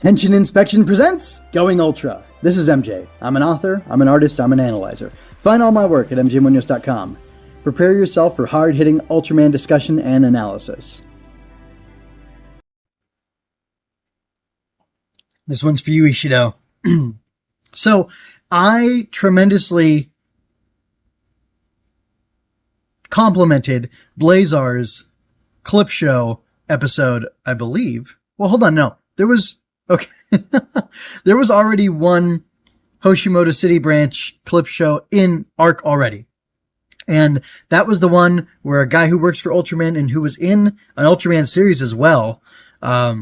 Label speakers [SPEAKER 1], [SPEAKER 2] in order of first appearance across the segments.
[SPEAKER 1] Henshin Inspection presents Going Ultra. This is MJ. I'm an author, I'm an artist, I'm an analyzer. Find all my work at mjmunoz.com. Prepare yourself for hard-hitting Ultraman discussion and analysis. This one's for you, Ishido. So, I tremendously complimented Blazar's clip show episode, I believe. Well, hold on, no. There was already one Hoshimoto City branch clip show in Arc already. And that was the one where a guy who works for Ultraman and who was in an Ultraman series as well,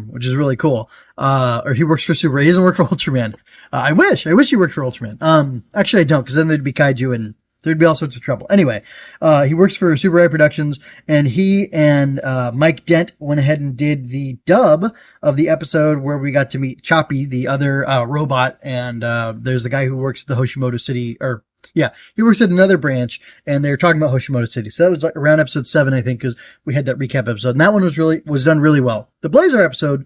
[SPEAKER 1] which is really cool. Or he works for Super. He doesn't work for Ultraman. I wish he worked for Ultraman. Actually I don't, because then there'd be kaiju and there'd be all sorts of trouble. Anyway, he works for Super Rai Productions, and he and Mike Dent went ahead and did the dub of the episode where we got to meet Choppy, the other robot, and there's the guy who works at the Hoshimoto City, he works at another branch, and they're talking about Hoshimoto City. So that was like around episode 7, I think, because we had that recap episode, and that one was done really well. The Blazar episode,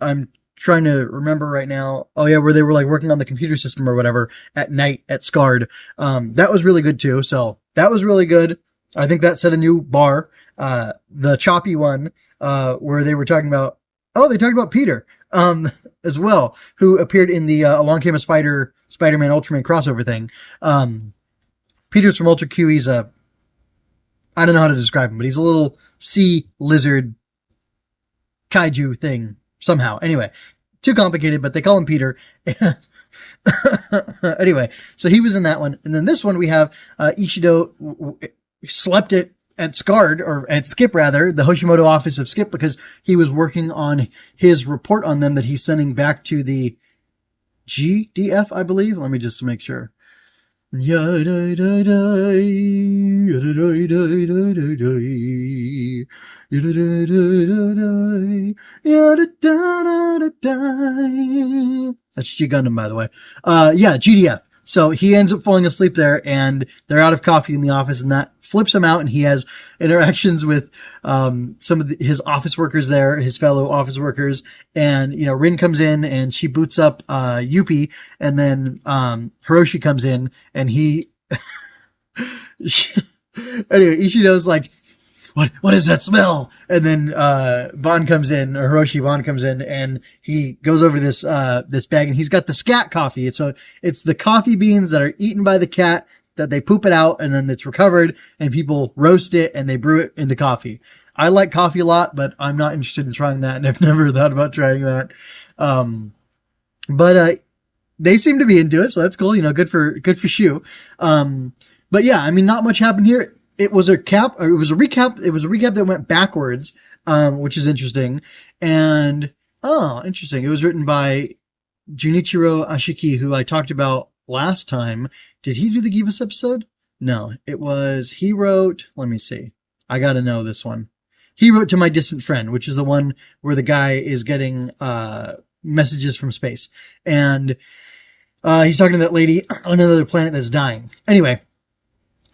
[SPEAKER 1] I'm trying to remember right now. Oh yeah, where they were like working on the computer system or whatever at night at Scarred. That was really good too. So that was really good. I think that set a new bar. The Choppy one, where they were talking about, they talked about Peter, as well, who appeared in the, Along Came a Spider-Man Ultraman crossover thing. Peter's from Ultra Q. He's I don't know how to describe him, but he's a little sea lizard kaiju thing. Somehow. Anyway, too complicated, but they call him Peter. Anyway, so he was in that one. And then this one we have, Ishido slept at Scarred, or at Skip rather, the Hoshimoto office of Skip, because he was working on his report on them that he's sending back to the GDF, I believe. Let me just make sure. That's G Gundam, by the way. GDF. So he ends up falling asleep there, and they're out of coffee in the office, and that flips him out, and he has interactions with some of his office workers there, his fellow office workers, and Rin comes in and she boots up Yuppie, and then Hiroshi comes in, and he anyway, Ishido's like, what is that smell? And then Bond comes in, or Hiroshi Bond comes in, and he goes over this bag, and he's got the scat coffee. So it's the coffee beans that are eaten by the cat, that they poop it out, and then it's recovered, and people roast it, and they brew it into coffee. I like coffee a lot, but I'm not interested in trying that, and I've never thought about trying that. But they seem to be into it, so that's cool. Good for Shu. But yeah, I mean, not much happened here. It was a recap. It was a recap that went backwards, which is interesting. And, interesting. It was written by Junichiro Ashiki, who I talked about last time. Did he do the Givas episode? No, he wrote, let me see. I gotta know this one. He wrote To My Distant Friend, which is the one where the guy is getting, messages from space. And, he's talking to that lady on another planet that's dying. Anyway.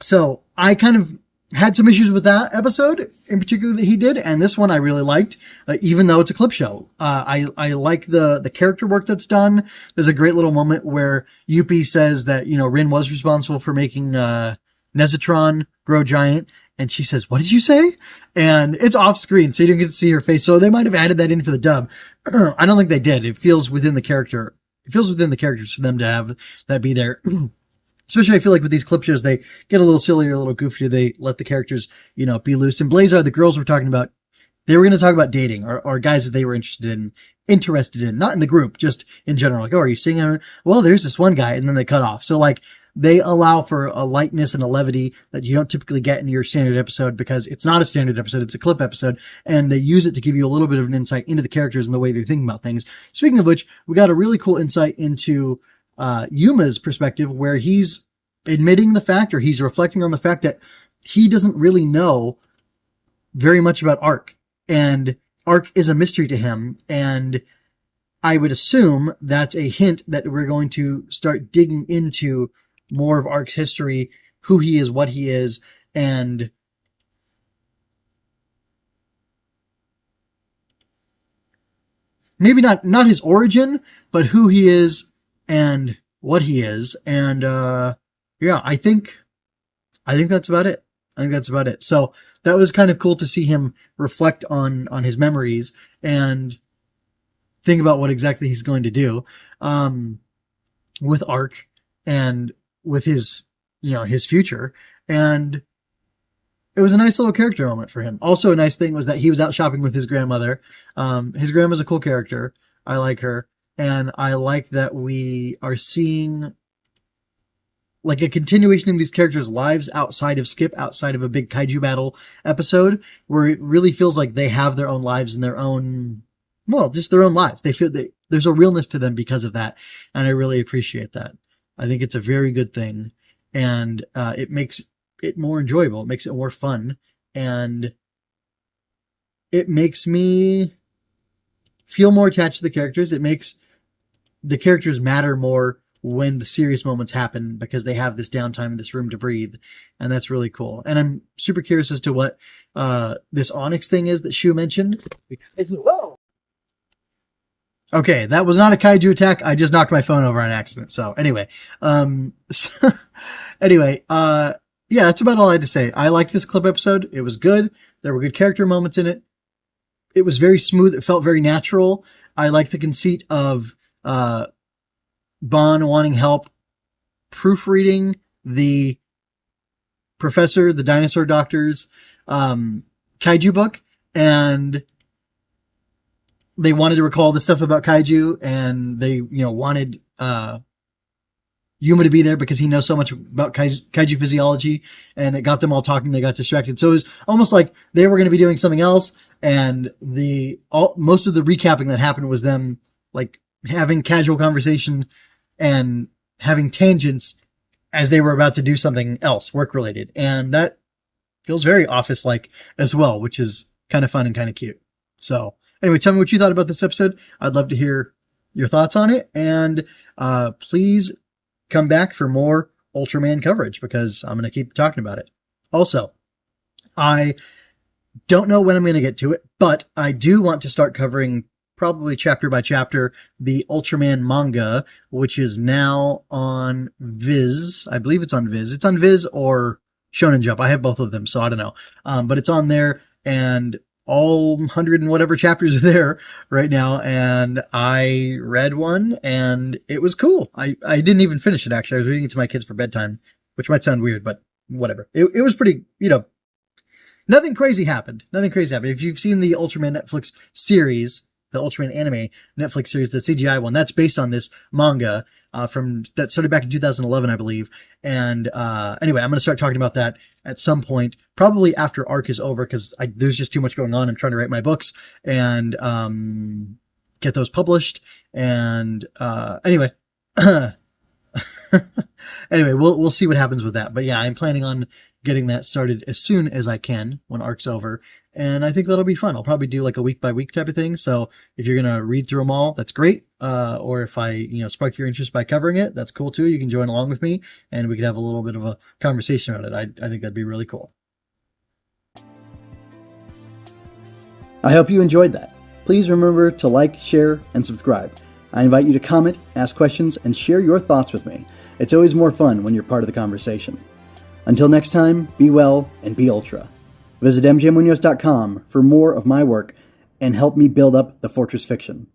[SPEAKER 1] So I kind of had some issues with that episode in particular that he did. And this one I really liked, even though it's a clip show. I like the character work that's done. There's a great little moment where Yuppie says that, Rin was responsible for making, Nezatron grow giant. And she says, "What did you say?" And it's off screen, so you don't get to see her face. So they might have added that in for the dub. I don't think they did. It feels within the character. It feels within the characters for them to have that be there. Especially I feel like with these clip shows, they get a little silly or a little goofy. They let the characters, be loose. And Blazar, the girls were talking about, they were going to talk about dating or guys that they were interested in, not in the group, just in general. Like, are you seeing him? Well, there's this one guy, and then they cut off. So like, they allow for a lightness and a levity that you don't typically get in your standard episode, because it's not a standard episode. It's a clip episode, and they use it to give you a little bit of an insight into the characters and the way they're thinking about things. Speaking of which, we got a really cool insight into Yuma's perspective, where he's admitting the fact, or he's reflecting on the fact that he doesn't really know very much about Arc, and Arc is a mystery to him. And I would assume that's a hint that we're going to start digging into more of Arc's history, who he is, what he is, and maybe not his origin, but who he is and what he is. And, yeah, I think that's about it. So that was kind of cool to see him reflect on his memories and think about what exactly he's going to do, with Arc and with his, his future. And it was a nice little character moment for him. Also, a nice thing was that he was out shopping with his grandmother. His grandma's a cool character. I like her. And I like that we are seeing like a continuation of these characters' lives outside of Skip, outside of a big kaiju battle episode, where it really feels like they have their own lives and their own, well, just their own lives. They feel that there's a realness to them because of that. And I really appreciate that. I think it's a very good thing. And, it makes it more enjoyable. It makes it more fun. And it makes me feel more attached to the characters. It makes the characters matter more when the serious moments happen because they have this downtime and this room to breathe. And that's really cool. And I'm super curious as to what, this Onyx thing is that Shu mentioned. Whoa. Okay, that was not a kaiju attack. I just knocked my phone over on accident. So anyway, yeah, that's about all I had to say. I liked this clip episode. It was good. There were good character moments in it. It was very smooth. It felt very natural. I like the conceit of, Bon wanting help proofreading the professor, the dinosaur doctor's, kaiju book. And they wanted to recall the stuff about kaiju, and they, wanted, Yuma to be there because he knows so much about kaiju physiology, and it got them all talking. They got distracted. So it was almost like they were going to be doing something else. And most of the recapping that happened was them like having casual conversation and having tangents as they were about to do something else work related. And that feels very Office-like as well, which is kind of fun and kind of cute. So anyway, tell me what you thought about this episode. I'd love to hear your thoughts on it. And, please come back for more Ultraman coverage because I'm going to keep talking about it. Also, I don't know when I'm going to get to it, but I do want to start covering probably chapter by chapter the Ultraman manga, which is now on Viz. I believe it's on Viz. It's on Viz or Shonen Jump. I have both of them, so I don't know. But it's on there, and all 100 and whatever chapters are there right now. And I read one and it was cool. I didn't even finish it, actually. I was reading it to my kids for bedtime, which might sound weird, but whatever. It was pretty, nothing crazy happened. If you've seen the Ultraman Netflix series, the Ultraman anime Netflix series, the CGI one, that's based on this manga, that started back in 2011, I believe. And, anyway, I'm going to start talking about that at some point, probably after Arc is over, because there's just too much going on. I'm trying to write my books and, get those published. And, anyway, we'll see what happens with that. But yeah, I'm planning on getting that started as soon as I can when Arc's over. And I think that'll be fun. I'll probably do like a week by week type of thing. So if you're going to read through them all, that's great. Or if I, spark your interest by covering it, that's cool too. You can join along with me and we could have a little bit of a conversation about it. I think that'd be really cool. I hope you enjoyed that. Please remember to like, share, and subscribe. I invite you to comment, ask questions, and share your thoughts with me. It's always more fun when you're part of the conversation. Until next time, be well and be Ultra. Visit mjmunoz.com for more of my work and help me build up the Fortress Fiction.